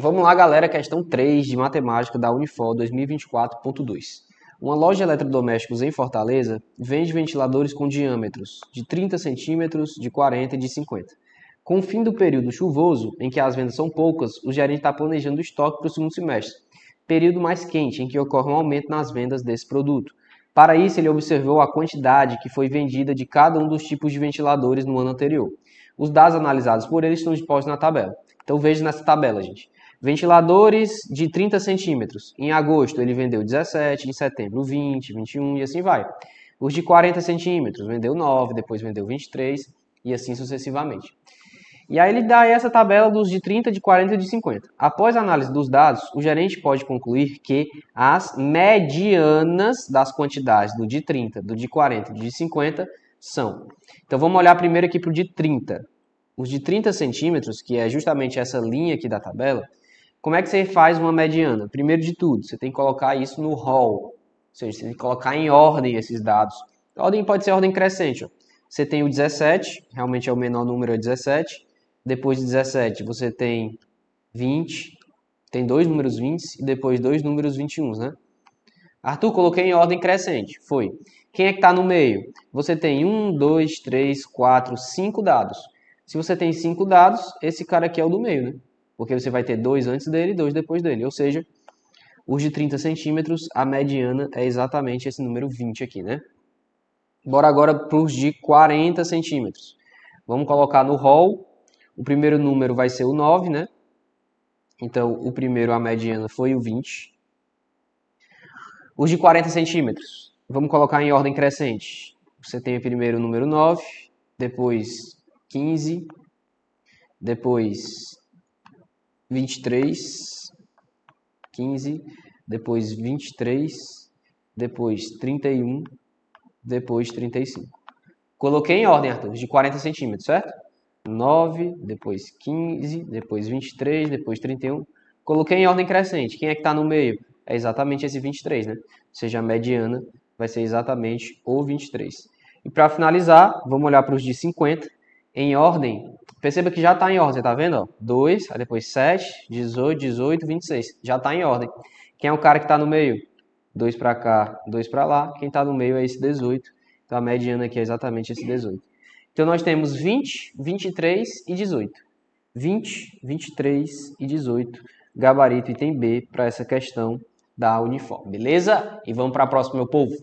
Vamos lá, galera, questão 3 de matemática da Unifor 2024.2. Uma loja de eletrodomésticos em Fortaleza vende ventiladores com diâmetros de 30 centímetros, de 40 e de 50. Com o fim do período chuvoso, em que as vendas são poucas, o gerente está planejando o estoque para o segundo semestre, período mais quente, em que ocorre um aumento nas vendas desse produto. Para isso, ele observou a quantidade que foi vendida de cada um dos tipos de ventiladores no ano anterior. Os dados analisados por ele estão dispostos na tabela. Então veja nessa tabela, gente. Ventiladores de 30 centímetros. Em agosto ele vendeu 17, em setembro 20, 21 e assim vai. Os de 40 centímetros vendeu 9, depois vendeu 23 e assim sucessivamente. E aí ele dá essa tabela dos de 30, de 40 e de 50. Após a análise dos dados, o gerente pode concluir que as medianas das quantidades do de 30, do de 40 e do de 50 são. Então vamos olhar primeiro aqui para o de 30. Os de 30 centímetros, que é justamente essa linha aqui da tabela, como é que você faz uma mediana? Primeiro de tudo, você tem que colocar isso no rol, ou seja, você tem que colocar em ordem esses dados. A ordem pode ser ordem crescente. Ó. Você tem o 17, realmente é o menor número, é 17. Depois de 17 você tem 20, tem dois números 20 e depois dois números 21, né? Arthur, coloquei em ordem crescente, foi. Quem é que está no meio? Você tem 1, 2, 3, 4, 5 dados. Se você tem 5 dados, esse cara aqui é o do meio, né? Porque você vai ter 2 antes dele e 2 depois dele. Ou seja, os de 30 centímetros, a mediana é exatamente esse número 20 aqui, né? Bora agora para os de 40 centímetros. Vamos colocar no rol. O primeiro número vai ser o 9, né? Então, o primeiro, a mediana, foi o 20. Os de 40 centímetros, vamos colocar em ordem crescente. Você tem primeiro o número 9, depois 15, depois 23, 15, depois 23, depois 31, depois 35. Coloquei em ordem, Arthur, de 40 centímetros, certo? 9, depois 15, depois 23, depois 31. Coloquei em ordem crescente. Quem é que está no meio? É exatamente esse 23, né? Ou seja, a mediana vai ser exatamente o 23. E para finalizar, vamos olhar para os de 50. Em ordem, perceba que já está em ordem, você está vendo? Ó? 2, aí depois 7, 18, 18, 26. Já está em ordem. Quem é o cara que está no meio? 2 para cá, 2 para lá. Quem está no meio é esse 18. Então a mediana aqui é exatamente esse 18. Então nós temos 20, 23 e 18. 20, 23 e 18. Gabarito item B para essa questão da Unifor. Beleza? E vamos para a próxima, meu povo.